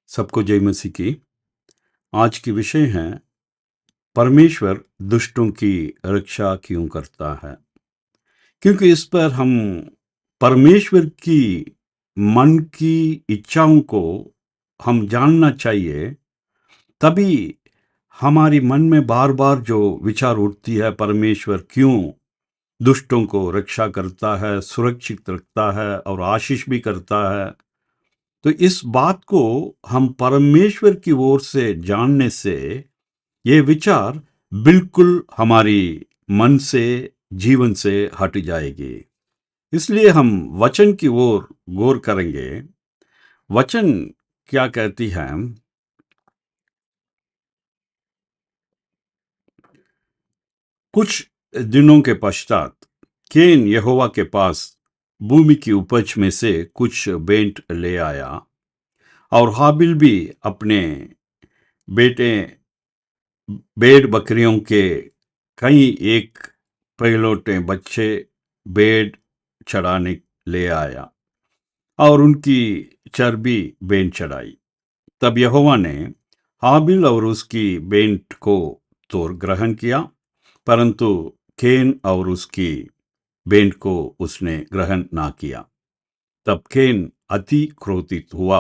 सबको जय मसीह की। आज की विषय है परमेश्वर दुष्टों की रक्षा क्यों करता है। क्योंकि इस पर हम परमेश्वर की मन की इच्छाओं को हम जानना चाहिए, तभी हमारी मन में बार बार जो विचार उठती है परमेश्वर क्यों दुष्टों को रक्षा करता है, सुरक्षित रखता है और आशीष भी करता है, तो इस बात को हम परमेश्वर की ओर से जानने से ये विचार बिल्कुल हमारी मन से, जीवन से हट जाएगी। इसलिए हम वचन की ओर गौर करेंगे। वचन क्या कहती है? कुछ दिनों के पश्चात केन यहोवा के पास भूमि की उपज में से कुछ भेंट ले आया, और हाबिल भी अपने बेटे भेड़ बकरियों के कई एक पहलौठे बच्चे भेड़ चढ़ाने ले आया और उनकी चर्बी भेंट चढ़ाई। तब यहोवा ने हाबिल और उसकी भेंट को तो ग्रहण किया, परंतु केन और उसकी भेंट को उसने ग्रहण ना किया। तब केन अति क्रोधित हुआ,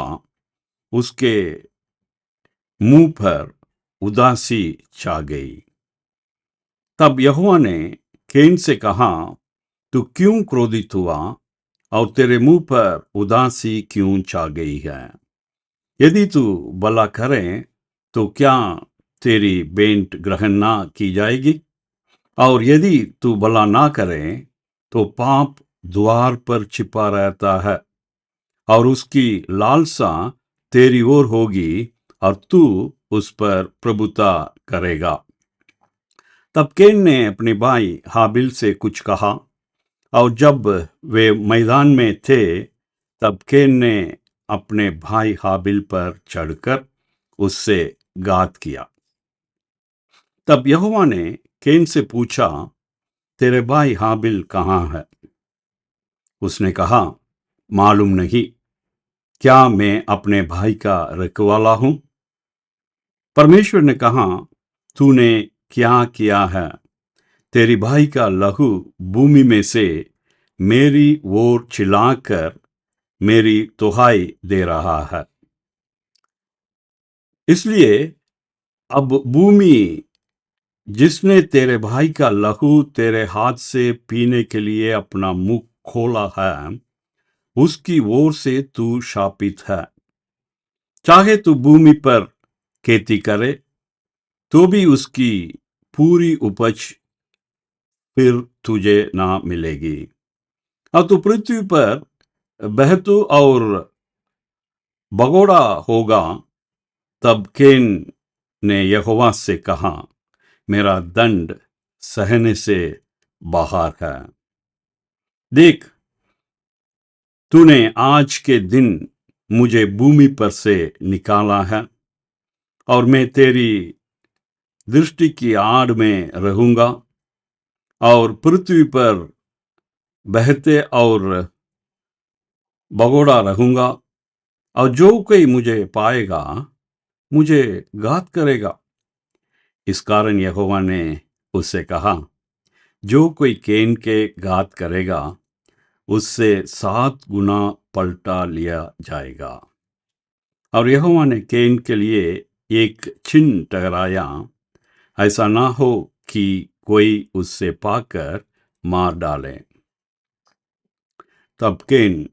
उसके मुंह पर उदासी छा गई। तब यहोवा ने केन से कहा, तू क्यों क्रोधित हुआ और तेरे मुंह पर उदासी क्यों छा गई है? यदि तू भला करे तो क्या तेरी भेंट ग्रहण ना की जाएगी? और यदि तू भला ना करे तो पाप द्वार पर छिपा रहता है और उसकी लालसा तेरी ओर होगी और तू उस पर प्रभुता करेगा। तब केन ने अपने भाई हाबिल से कुछ कहा, और जब वे मैदान में थे तब केन ने अपने भाई हाबिल पर चढ़कर उससे घात किया। तब यहोवा ने केन से पूछा, तेरे भाई हाबिल कहाँ है? उसने कहा, मालूम नहीं, क्या मैं अपने भाई का रखवाला हूं? परमेश्वर ने कहा, तूने क्या किया है? तेरी भाई का लहू भूमि में से मेरी ओर चिल्लाकर मेरी दुहाई दे रहा है। इसलिए अब भूमि जिसने तेरे भाई का लहू तेरे हाथ से पीने के लिए अपना मुंह खोला है, उसकी ओर से तू शापित है। चाहे तू भूमि पर खेती करे तो भी उसकी पूरी उपज फिर तुझे ना मिलेगी, और तू पृथ्वी पर बहतू और भगोड़ा होगा। तब केन ने यहोवा से कहा, मेरा दंड सहने से बाहर है। देख, तूने आज के दिन मुझे भूमि पर से निकाला है, और मैं तेरी दृष्टि की आड़ में रहूंगा और पृथ्वी पर बहते और भगोड़ा रहूंगा, और जो कोई मुझे पाएगा मुझे घात करेगा। इस कारण यहोवा ने उससे कहा, जो कोई केन के घात करेगा उससे 7 गुना पलटा लिया जाएगा। और यहोवा ने केन के लिए एक चिन्ह ठहराया, ऐसा ना हो कि कोई उससे पाकर मार डाले। तब केन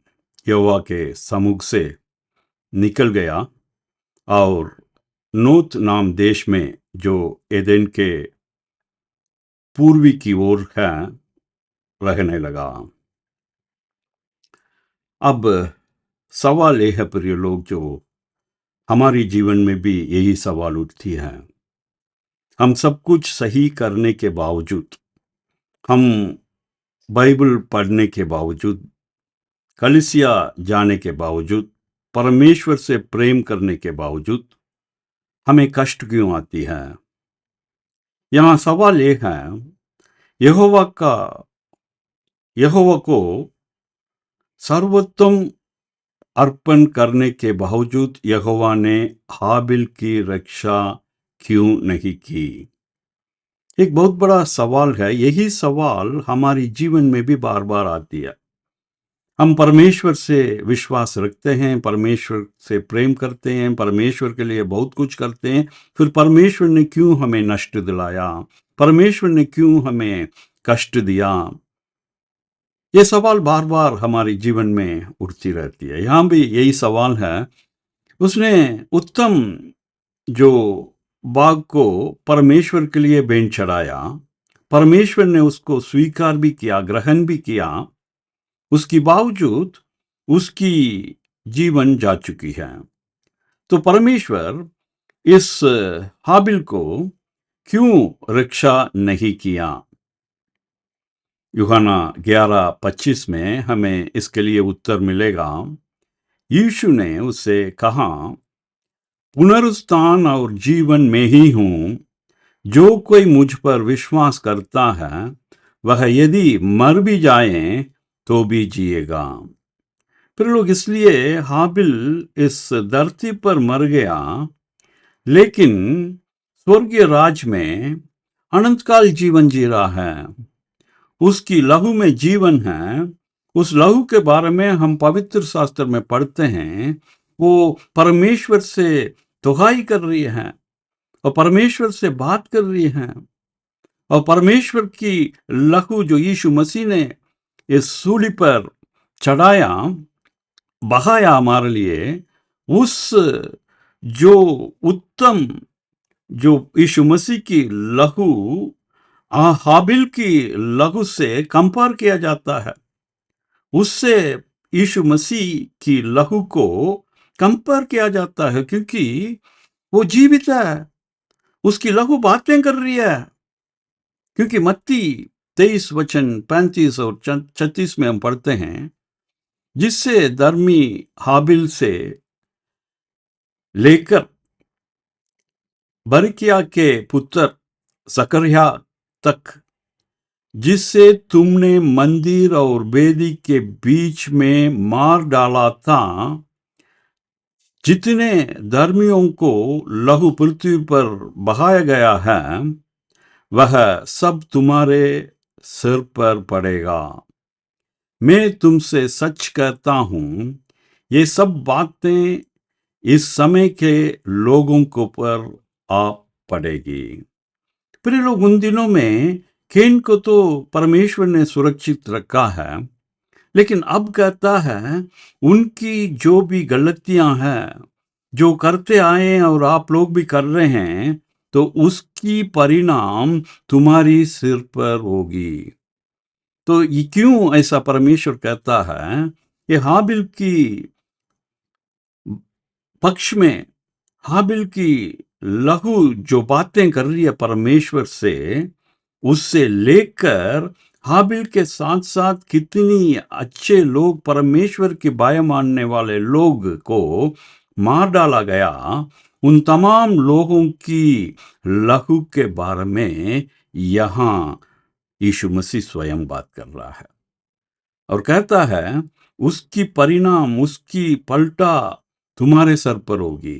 यहोवा के सम्मुख से निकल गया और नोत नाम देश में, जो एदेन के पूर्वी की ओर है, रहने लगा। अब सवाल यह है प्रिय लोग, जो हमारी जीवन में भी यही सवाल उठती है। हम सब कुछ सही करने के बावजूद, हम बाइबल पढ़ने के बावजूद, कलीसिया जाने के बावजूद, परमेश्वर से प्रेम करने के बावजूद हमें कष्ट क्यों आती है? यहाँ सवाल यह है, यहोवा को सर्वोत्तम अर्पण करने के बावजूद यहोवा ने हाबिल की रक्षा क्यों नहीं की? एक बहुत बड़ा सवाल है। यही सवाल हमारी जीवन में भी बार बार आती है। हम परमेश्वर से विश्वास रखते हैं, परमेश्वर से प्रेम करते हैं, परमेश्वर के लिए बहुत कुछ करते हैं, फिर परमेश्वर ने क्यों हमें नष्ट दिलाया? परमेश्वर ने क्यों हमें कष्ट दिया? ये सवाल बार बार हमारे जीवन में उठती रहती है। यहाँ भी यही सवाल है। उसने उत्तम जो बाग को परमेश्वर के लिए भेंट चढ़ाया, परमेश्वर ने उसको स्वीकार भी किया, ग्रहण भी किया, उसके बावजूद उसकी जीवन जा चुकी है। तो परमेश्वर इस हाबिल को क्यों रक्षा नहीं किया? यूहन्ना 11:25 में हमें इसके लिए उत्तर मिलेगा। यीशु ने उससे कहा, पुनरुत्थान और जीवन में ही हूं। जो कोई मुझ पर विश्वास करता है, वह यदि मर भी जाए तो भी जिएगा। फिर लोग इसलिए हाबिल इस धरती पर मर गया, लेकिन स्वर्गीय राज में अनंतकाल जीवन जी रहा है। उसकी लहू में जीवन है। उस लहू के बारे में हम पवित्र शास्त्र में पढ़ते हैं। वो परमेश्वर से दुहाई कर रही है और परमेश्वर से बात कर रही है, और परमेश्वर की लहू जो यीशु मसीह ने इस सूली पर चढ़ाया, बहाया हमारे लिए, उस जो उत्तम जो यीशु मसीह की लहू हाबिल की लहू से कंपेयर किया जाता है। उससे यीशु मसीह की लहू को कंपेयर किया जाता है, क्योंकि वो जीवित है। उसकी लहू बातें कर रही है। क्योंकि मत्ती 23:35 और 36 में हम पढ़ते हैं, जिससे धर्मी हाबिल से लेकर बरकिया के पुत्र जकरिया तक, जिससे तुमने मंदिर और वेदी के बीच में मार डाला था, जितने धर्मियों को लहू पृथ्वी पर बहाया गया है, वह सब तुम्हारे सिर पर पड़ेगा। मैं तुमसे सच कहता हूं, ये सब बातें इस समय के लोगों को पर आ पड़ेगी। प्रिय लोग, उन दिनों में केन को तो परमेश्वर ने सुरक्षित रखा है, लेकिन अब कहता है उनकी जो भी गलतियां हैं, जो करते आए हैं और आप लोग भी कर रहे हैं, तो उसकी परिणाम तुम्हारी सिर पर होगी। तो ये क्यों ऐसा परमेश्वर कहता है? ये हाबिल की पक्ष में, हाबिल की लहू जो बातें कर रही है परमेश्वर से, उससे लेकर हाबिल के साथ साथ कितनी अच्छे लोग, परमेश्वर की बात मानने वाले लोग को मार डाला गया, उन तमाम लोगों की लहू के बारे में यहाँ यीशु मसीह स्वयं बात कर रहा है और कहता है उसकी परिणाम, उसकी पलटा तुम्हारे सर पर होगी।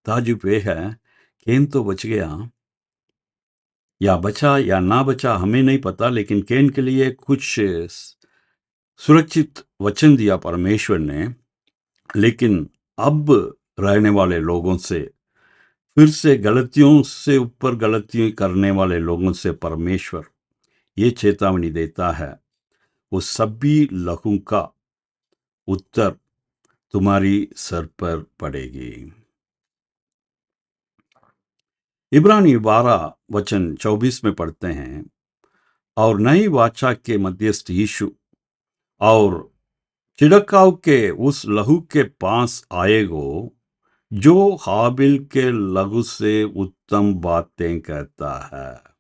ताजुब ये है, केन तो बच गया, या बचा या ना बचा हमें नहीं पता, लेकिन केन के लिए कुछ सुरक्षित वचन दिया परमेश्वर ने। लेकिन अब रहने वाले लोगों से, फिर से गलतियों से ऊपर गलतियां करने वाले लोगों से परमेश्वर ये चेतावनी देता है, वो सभी लहू का उत्तर तुम्हारी सर पर पड़ेगी। इब्रानी 12:24 में पढ़ते हैं, और नई वाचा के मध्यस्थ यीशु और छिड़काव के उस लहू के पास आएगो, जो हाबिल के लहू से उत्तम बातें कहता है।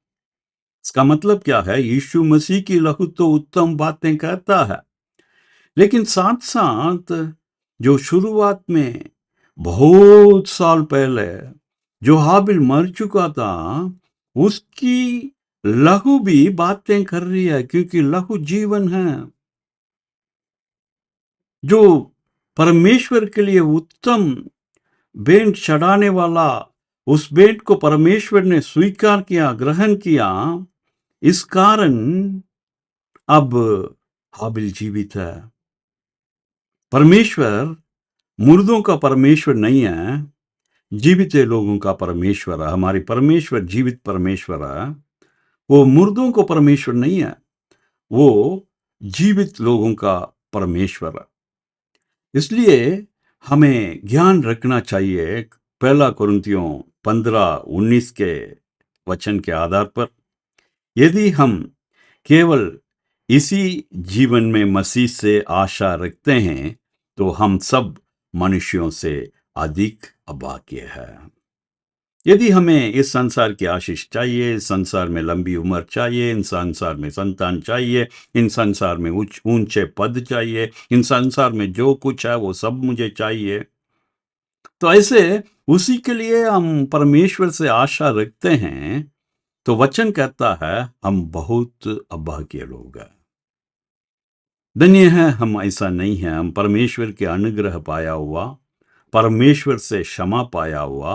इसका मतलब क्या है? यीशु मसीह की लहू तो उत्तम बातें कहता है, लेकिन साथ साथ जो शुरुआत में बहुत साल पहले जो हाबिल मर चुका था, उसकी लहू भी बातें कर रही है, क्योंकि लहू जीवन है। जो परमेश्वर के लिए उत्तम भेंट चढ़ाने वाला, उस भेंट को परमेश्वर ने स्वीकार किया, ग्रहण किया। इस कारण अब हाबिल जीवित है। परमेश्वर मुर्दों का परमेश्वर नहीं है, जीवित लोगों का परमेश्वर है। हमारी परमेश्वर जीवित परमेश्वर है। वो मुर्दों को परमेश्वर नहीं है, वो जीवित लोगों का परमेश्वर है। इसलिए हमें ज्ञान रखना चाहिए। पहला कुरिन्थियों 15-19 के वचन के आधार पर, यदि हम केवल इसी जीवन में मसीह से आशा रखते हैं तो हम सब मनुष्यों से अधिक अभाग्य है। यदि हमें इस संसार की आशीष चाहिए, इस संसार में लंबी उम्र चाहिए, इन संसार में संतान चाहिए, इन संसार में ऊंचे पद चाहिए, इन संसार में जो कुछ है वो सब मुझे चाहिए, तो ऐसे उसी के लिए हम परमेश्वर से आशा रखते हैं, तो वचन कहता है हम बहुत अभाग्य लोग हैं। धन्य है हम ऐसा नहीं है। हम परमेश्वर के अनुग्रह पाया हुआ, परमेश्वर से क्षमा पाया हुआ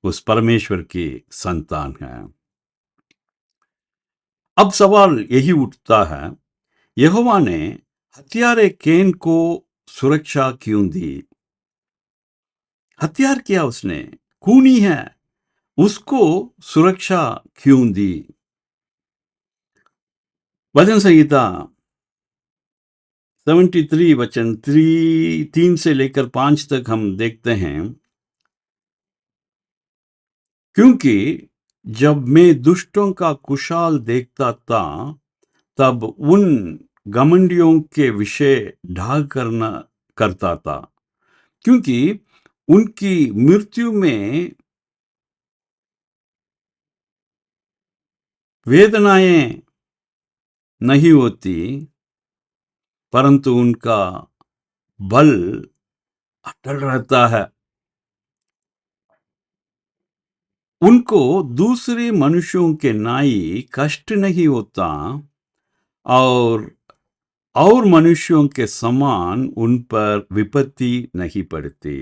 उस परमेश्वर की संतान है। अब सवाल यही उठता है, यहोवा ने हत्यारे कैन को सुरक्षा क्यों दी? हत्यार किया उसने, खूनी है, उसको सुरक्षा क्यों दी? भजन संहिता 73 वचन 3 से लेकर 5 तक हम देखते हैं, क्योंकि जब मैं दुष्टों का कुशाल देखता था, तब उन घमंडियों के विषय ढाग करता था, क्योंकि उनकी मृत्यु में वेदनाएं नहीं होती, परंतु उनका बल अटल रहता है। उनको दूसरे मनुष्यों के नाई कष्ट नहीं होता, और मनुष्यों के समान उन पर विपत्ति नहीं पड़ती।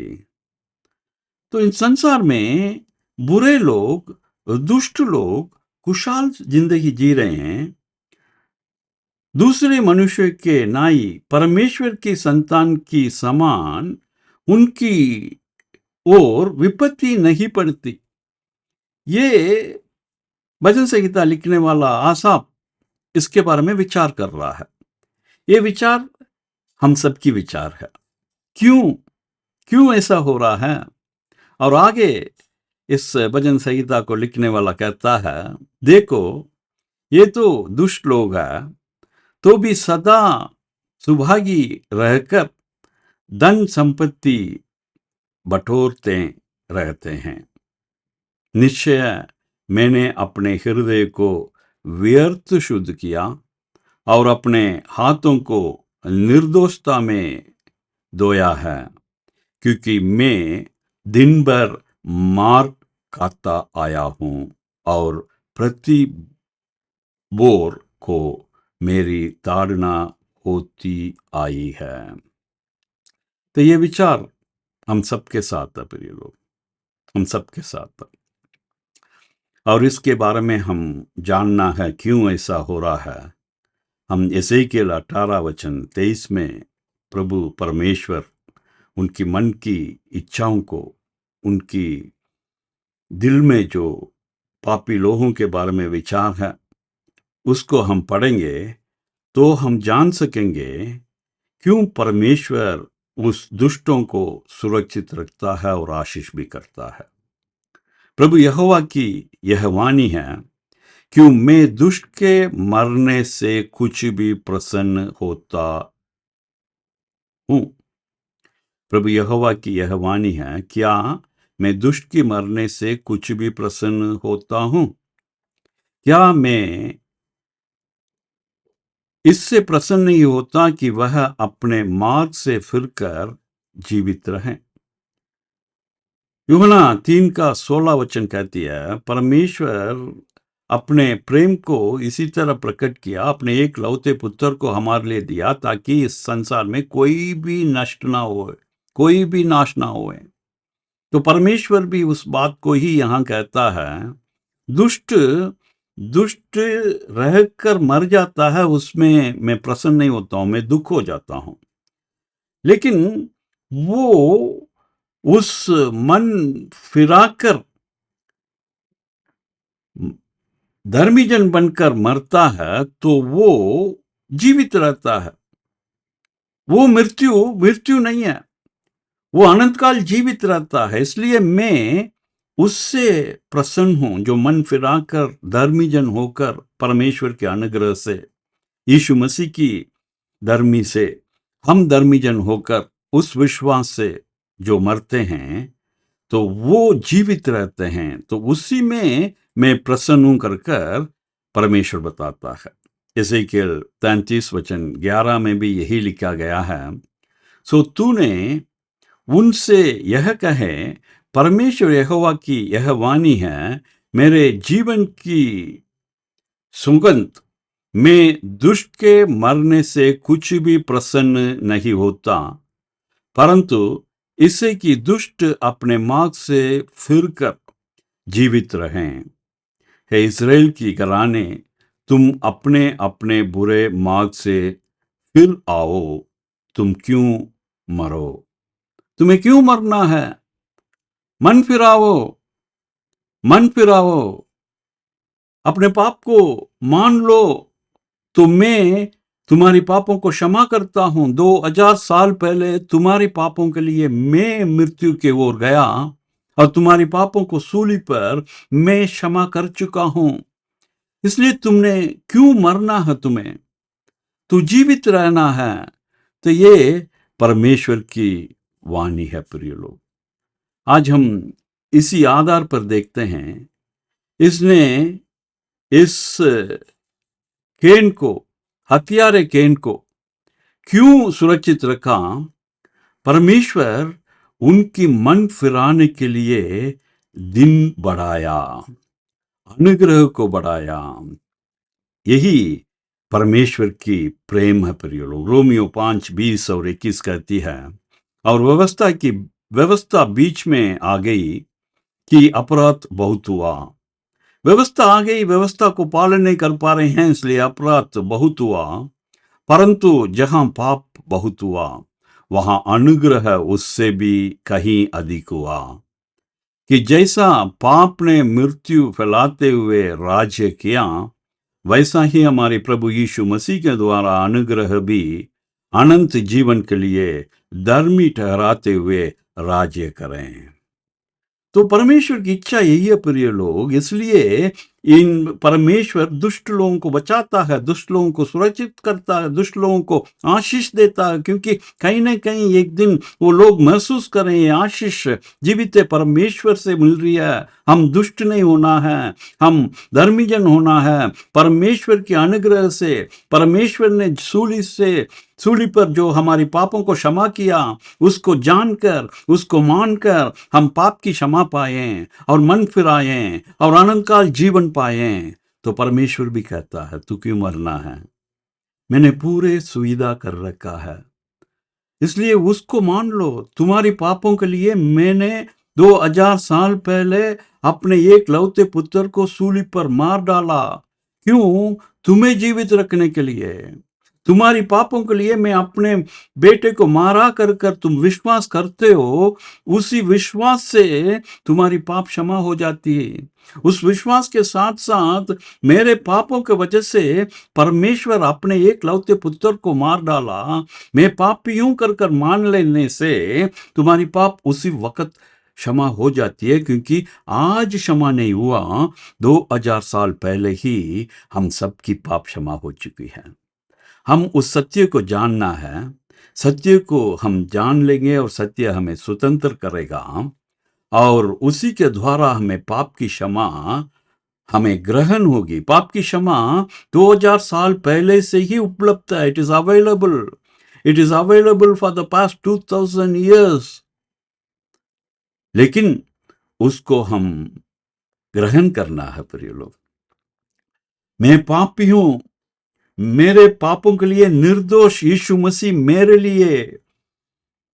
तो इन संसार में बुरे लोग, दुष्ट लोग कुशाल जिंदगी जी रहे हैं। दूसरे मनुष्य के नाई परमेश्वर की संतान की समान उनकी ओर विपत्ति नहीं पड़ती। ये भजन संहिता लिखने वाला आसाफ इसके बारे में विचार कर रहा है। ये विचार हम सबकी विचार है। क्यों ऐसा हो रहा है? और आगे इस भजन संहिता को लिखने वाला कहता है, देखो ये तो दुष्ट लोग हैं, तो भी सदा सुभागी रहकर धन संपत्ति बटोरते रहते हैं। निश्चय मैंने अपने हृदय को व्यर्थ शुद्ध किया और अपने हाथों को निर्दोषता में धोया है, क्योंकि मैं दिन भर मार खाता आया हूं और प्रति बोर को मेरी ताड़ना होती आई है। तो ये विचार हम सबके साथ है प्रिय लोग, हम सबके साथ है। और इसके बारे में हम जानना है क्यों ऐसा हो रहा है। हम एसेकिएल 18 वचन 23 में प्रभु परमेश्वर उनकी मन की इच्छाओं को, उनकी दिल में जो पापी लोगों के बारे में विचार है, उसको हम पढ़ेंगे तो हम जान सकेंगे क्यों परमेश्वर उस दुष्टों को सुरक्षित रखता है और आशीष भी करता है। प्रभु यहोवा की यह वाणी है, क्यों मैं दुष्ट के मरने से कुछ भी प्रसन्न होता हूं। प्रभु यहोवा की यह वाणी है, क्या मैं दुष्ट के मरने से कुछ भी प्रसन्न होता हूं? क्या मैं इससे प्रसन्न नहीं होता कि वह अपने मार्ग से फिरकर जीवित रहें? यूहन्ना 3 का 16 वचन कहती है, परमेश्वर अपने प्रेम को इसी तरह प्रकट किया, अपने एक लौते पुत्र को हमारे लिए दिया, ताकि इस संसार में कोई भी नष्ट ना हो, कोई भी नाश ना होए। तो परमेश्वर भी उस बात को ही यहाँ कहता है, दुष्ट दुष्ट रहकर मर जाता है, उसमें मैं प्रसन्न नहीं होता हूं, मैं दुख हो जाता हूं। लेकिन वो उस मन फिराकर धर्मी जन बनकर मरता है तो वो जीवित रहता है। वो मृत्यु नहीं है, वो अनंत काल जीवित रहता है। इसलिए मैं उससे प्रसन्न हूं जो मन फिराकर धर्मी जन होकर परमेश्वर के अनुग्रह से, यीशु मसीह की धर्मी से हम धर्मी जन होकर उस विश्वास से जो मरते हैं तो वो जीवित रहते हैं। तो उसी में मैं प्रसन्न हूं कर परमेश्वर बताता है। एजेकियल 33:11 में भी यही लिखा गया है, सो तूने उनसे यह कहे, परमेश्वर यहोवा की यह वाणी है, मेरे जीवन की सुगंध में दुष्ट के मरने से कुछ भी प्रसन्न नहीं होता, परंतु इससे कि दुष्ट अपने मार्ग से फिरकर जीवित रहें। हे इस्राएल की घराने, तुम अपने अपने बुरे मार्ग से फिर आओ, तुम क्यों मरो? तुम्हें क्यों मरना है? मन फिराओ, मन फिराओ, अपने पाप को मान लो, तो मैं तुम्हारी पापों को क्षमा करता हूं। 2000 साल पहले तुम्हारी पापों के लिए मैं मृत्यु की ओर गया और तुम्हारी पापों को सूली पर मैं क्षमा कर चुका हूं। इसलिए तुमने क्यों मरना है? तुम्हें तो जीवित रहना है। तो ये परमेश्वर की वाणी है। प्रिय लोग, आज हम इसी आधार पर देखते हैं, इसने इस कैन को, हत्यारे कैन को क्यों सुरक्षित रखा? परमेश्वर उनकी मन फिराने के लिए दिन बढ़ाया, अनुग्रह को बढ़ाया। यही परमेश्वर की प्रेम है। प्रिय लोग, रोमियो 5:20 और 21 कहती है, और व्यवस्था बीच में आ गई कि अपराध बहुत हुआ। व्यवस्था आ गई, व्यवस्था को पालन नहीं कर पा रहे हैं, इसलिए अपराध बहुत हुआ। परंतु जहां पाप बहुत हुआ, वहां अनुग्रह उससे भी कहीं अधिक हुआ। कि जैसा पाप ने मृत्यु फैलाते हुए राज्य किया, वैसा ही हमारे प्रभु यीशु मसीह के द्वारा अनुग्रह भी अनंत जीवन के लिए धर्मी ठहराते हुए राज्य करें। तो परमेश्वर की इच्छा यही है प्रिय लोग। इसलिए इन परमेश्वर दुष्ट लोगों को बचाता है, दुष्ट लोगों को सुरक्षित करता है, दुष्ट लोगों को आशीष देता है, क्योंकि कहीं ना कहीं एक दिन वो लोग महसूस करें ये आशीष जीवित परमेश्वर से मिल रही है। हम दुष्ट नहीं होना है, हम धर्मी जन होना है। परमेश्वर के अनुग्रह से, परमेश्वर ने सूली पर जो हमारी पापों को क्षमा किया, उसको जानकर, उसको मानकर हम पाप की क्षमा पाए और मन फिराए और अनंत काल जीवन पाए। तो परमेश्वर भी कहता है, तू क्यों मरना है? मैंने पूरे सुविधा कर रखा है, इसलिए उसको मान लो। तुम्हारी पापों के लिए मैंने 2000 साल पहले अपने एक लौते पुत्र को सूली पर मार डाला। क्यों? तुम्हें जीवित रखने के लिए। तुम्हारी पापों के लिए मैं अपने बेटे को मारा कर तुम विश्वास करते हो, उसी विश्वास से तुम्हारी पाप क्षमा हो जाती है। उस विश्वास के साथ साथ मेरे पापों के वजह से परमेश्वर अपने एक लौते पुत्र को मार डाला। मैं पापी हूं कर मान लेने से तुम्हारी पाप उसी वक्त क्षमा हो जाती है, क्योंकि आज क्षमा नहीं हुआ, 2000 साल पहले ही हम सबकी पाप क्षमा हो चुकी है। हम उस सत्य को जानना है, सत्य को हम जान लेंगे और सत्य हमें स्वतंत्र करेगा, और उसी के द्वारा हमें पाप की क्षमा हमें ग्रहण होगी। पाप की क्षमा 2000 साल पहले से ही उपलब्ध है। It is available for the past 2000 years। लेकिन उसको हम ग्रहण करना है प्रिय लोग। मैं पापी हूं, मेरे पापों के लिए निर्दोष यीशु मसीह मेरे लिए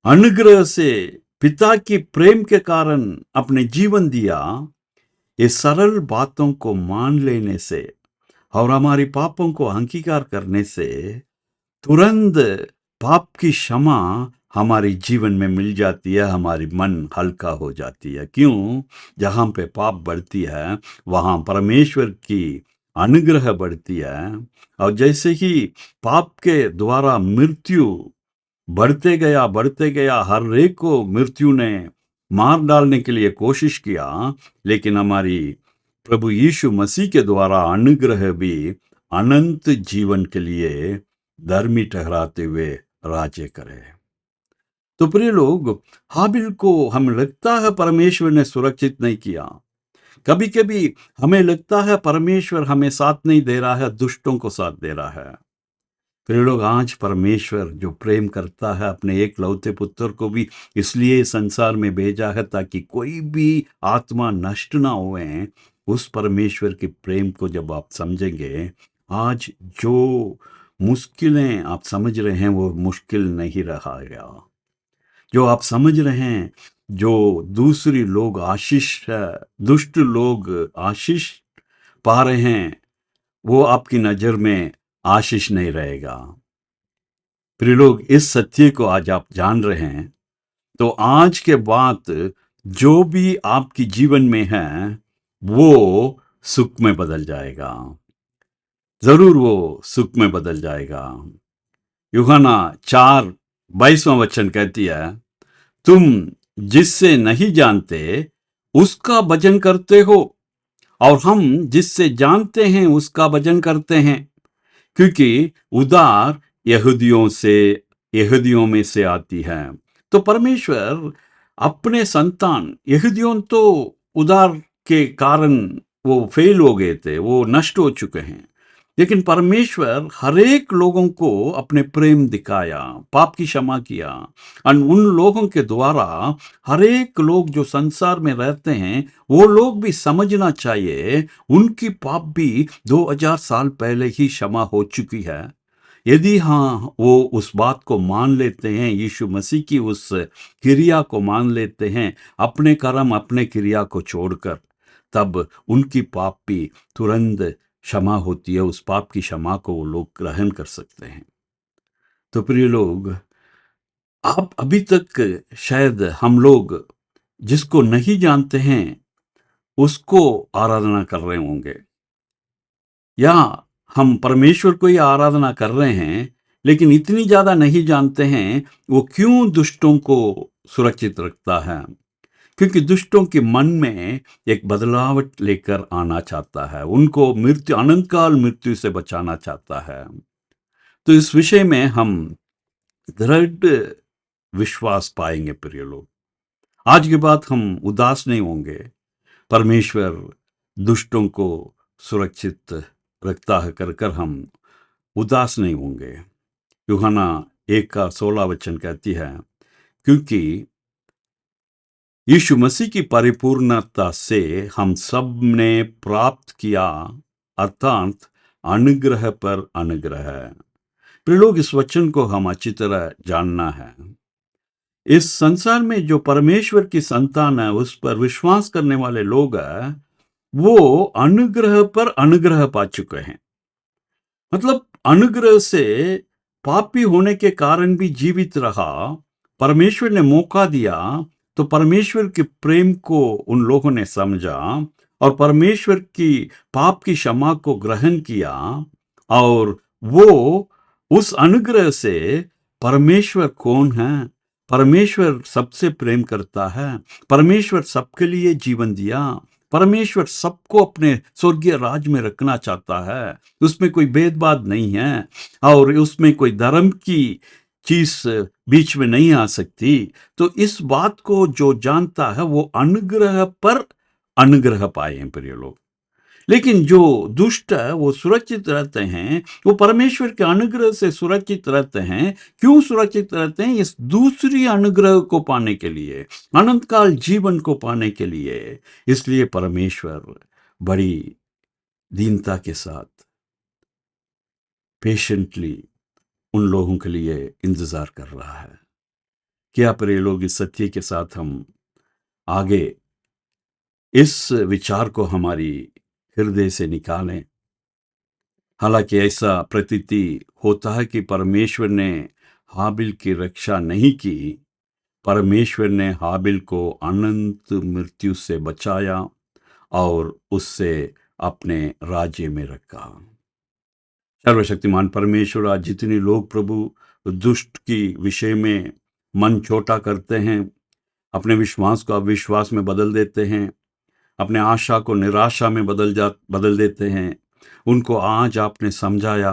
अनुग्रह से पिता की प्रेम के कारण अपने जीवन दिया। ये सरल बातों को मान लेने से और हमारी पापों को अंगीकार करने से तुरंत पाप की क्षमा हमारे जीवन में मिल जाती है, हमारी मन हल्का हो जाती है। क्यों? जहां पे पाप बढ़ती है वहां परमेश्वर की अनुग्रह बढ़ती है। और जैसे ही पाप के द्वारा मृत्यु बढ़ते गया, हर एक को मृत्यु ने मार डालने के लिए कोशिश किया, लेकिन हमारी प्रभु यीशु मसीह के द्वारा अनुग्रह भी अनंत जीवन के लिए धर्मी ठहराते हुए राज्य करे। तो प्रिय लोग, हाबिल को हम लगता है परमेश्वर ने सुरक्षित नहीं किया। कभी कभी हमें लगता है परमेश्वर हमें साथ नहीं दे रहा है, दुष्टों को साथ दे रहा है। फिर लोग, आज परमेश्वर जो प्रेम करता है अपने एक लौते पुत्र को भी इसलिए संसार में भेजा है ताकि कोई भी आत्मा नष्ट ना होए। उस परमेश्वर के प्रेम को जब आप समझेंगे, आज जो मुश्किलें आप समझ रहे हैं वो मुश्किल नहीं रहा गया। जो आप समझ रहे हैं, जो दूसरी लोग आशीष, दुष्ट लोग आशीष पा रहे हैं, वो आपकी नजर में आशीष नहीं रहेगा। प्रिय लोग, इस सत्य को आज आप जान रहे हैं, तो आज के बाद जो भी आपकी जीवन में है वो सुख में बदल जाएगा। जरूर वो सुख में बदल जाएगा। यूहन्ना 4:22 वचन कहती है, तुम जिससे नहीं जानते उसका भजन करते हो और हम जिससे जानते हैं उसका भजन करते हैं, क्योंकि उधार यहूदियों में से आती है। तो परमेश्वर अपने संतान यहूदियों तो उधार के कारण वो फेल हो गए थे, वो नष्ट हो चुके हैं, लेकिन परमेश्वर हर एक लोगों को अपने प्रेम दिखाया, पाप की क्षमा किया। और उन लोगों के द्वारा हर एक लोग जो संसार में रहते हैं वो लोग भी समझना चाहिए उनकी पाप भी 2000 साल पहले ही क्षमा हो चुकी है। यदि हाँ वो उस बात को मान लेते हैं, यीशु मसीह की उस क्रिया को मान लेते हैं, अपने कर्म अपने क्रिया को छोड़कर, तब उनकी पाप भी तुरंत क्षमा होती है। उस पाप की क्षमा को वो लोग ग्रहण कर सकते हैं। तो प्रिय लोग, आप अभी तक शायद हम लोग जिसको नहीं जानते हैं उसको आराधना कर रहे होंगे, या हम परमेश्वर को ही आराधना कर रहे हैं, लेकिन इतनी ज्यादा नहीं जानते हैं वो क्यों दुष्टों को सुरक्षित रखता है। क्योंकि दुष्टों के मन में एक बदलावट लेकर आना चाहता है, उनको मृत्यु, अनंत काल मृत्यु से बचाना चाहता है। तो इस विषय में हम दृढ़ विश्वास पाएंगे। प्रिय लोग, आज के बाद हम उदास नहीं होंगे। परमेश्वर दुष्टों को सुरक्षित रखता है कर कर हम उदास नहीं होंगे। यूहन्ना 1:16 वचन कहती है, क्योंकि यीशु मसीह की परिपूर्णता से हम सब ने प्राप्त किया, अर्थात अनुग्रह पर अनुग्रह है। प्रिय लोग, इस वचन को हम अच्छी तरह जानना है। इस संसार में जो परमेश्वर की संतान है, उस पर विश्वास करने वाले लोग हैं, वो अनुग्रह पर अनुग्रह पा चुके हैं। मतलब अनुग्रह से पापी होने के कारण भी जीवित रहा, परमेश्वर ने मौका दिया, तो परमेश्वर के प्रेम को उन लोगों ने समझा और परमेश्वर की पाप की क्षमा को ग्रहण किया। और वो उस अनुग्रह से, परमेश्वर कौन है? परमेश्वर सबसे प्रेम करता है, परमेश्वर सबके लिए जीवन दिया, परमेश्वर सबको अपने स्वर्गीय राज में रखना चाहता है। उसमें कोई भेदभाव नहीं है और उसमें कोई धर्म की चीज बीच में नहीं आ सकती। तो इस बात को जो जानता है वो अनुग्रह पर अनुग्रह पाए हैं प्रिय लोग। लेकिन जो दुष्ट है वो सुरक्षित रहते हैं, वो परमेश्वर के अनुग्रह से सुरक्षित रहते हैं। क्यों सुरक्षित रहते हैं? इस दूसरी अनुग्रह को पाने के लिए, अनंत काल जीवन को पाने के लिए। इसलिए परमेश्वर बड़ी दीनता के साथ पेशेंटली उन लोगों के लिए इंतज़ार कर रहा है। क्या प्रिय लोग, इस सत्य के साथ हम आगे इस विचार को हमारी हृदय से निकालें। हालांकि ऐसा प्रतीति होता है कि परमेश्वर ने हाबिल की रक्षा नहीं की, परमेश्वर ने हाबिल को अनंत मृत्यु से बचाया और उससे अपने राज्य में रखा। सर्वशक्तिमान परमेश्वर, आज जितने लोग प्रभु दुष्ट की विषय में मन छोटा करते हैं, अपने विश्वास को अविश्वास में बदल देते हैं, अपने आशा को निराशा में बदल देते हैं, उनको आज आपने समझाया।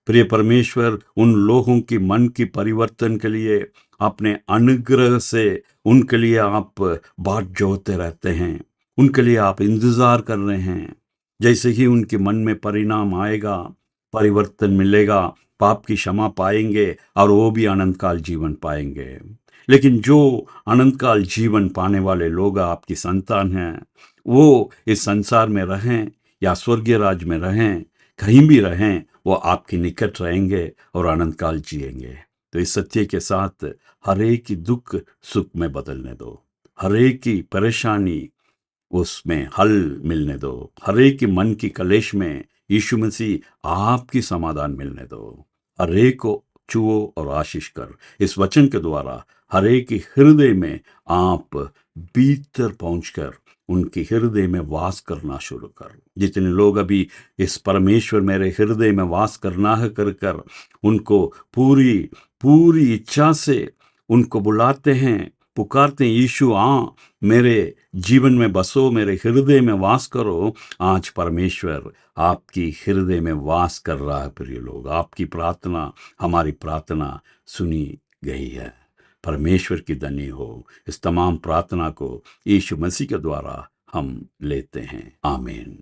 प्रिय परमेश्वर, उन लोगों की मन की परिवर्तन के लिए अपने अनुग्रह से उनके लिए आप बाट जोहते रहते हैं, उनके लिए आप इंतज़ार कर रहे हैं। जैसे ही उनके मन में परिणाम आएगा, परिवर्तन मिलेगा, पाप की क्षमा पाएंगे और वो भी अनंत काल जीवन पाएंगे। लेकिन जो अनंत काल जीवन पाने वाले लोग आपकी संतान हैं, वो इस संसार में रहें या स्वर्गीय राज में रहें, कहीं भी रहें, वो आपके निकट रहेंगे और अनंत काल जिएंगे। तो इस सत्य के साथ हर एक की दुख सुख में बदलने दो, हर एक की परेशानी उसमें हल मिलने दो, हर एक के मन की कलेश में यीशु मसीह आपकी समाधान मिलने दो। हर एक को छुओ और आशीष कर, इस वचन के द्वारा हर एक के हृदय में आप भीतर पहुंचकर उनके हृदय में वास करना शुरू कर। जितने लोग अभी इस परमेश्वर मेरे हृदय में वास करना है कर कर उनको पूरी पूरी इच्छा से उनको बुलाते हैं, पुकारते हैं, यीशु मेरे जीवन में बसो, मेरे हृदय में वास करो। आज परमेश्वर आपकी हृदय में वास कर रहा है। प्रिय लोग, आपकी प्रार्थना, हमारी प्रार्थना सुनी गई है। परमेश्वर की धन्य हो। इस तमाम प्रार्थना को यीशु मसीह के द्वारा हम लेते हैं। आमीन।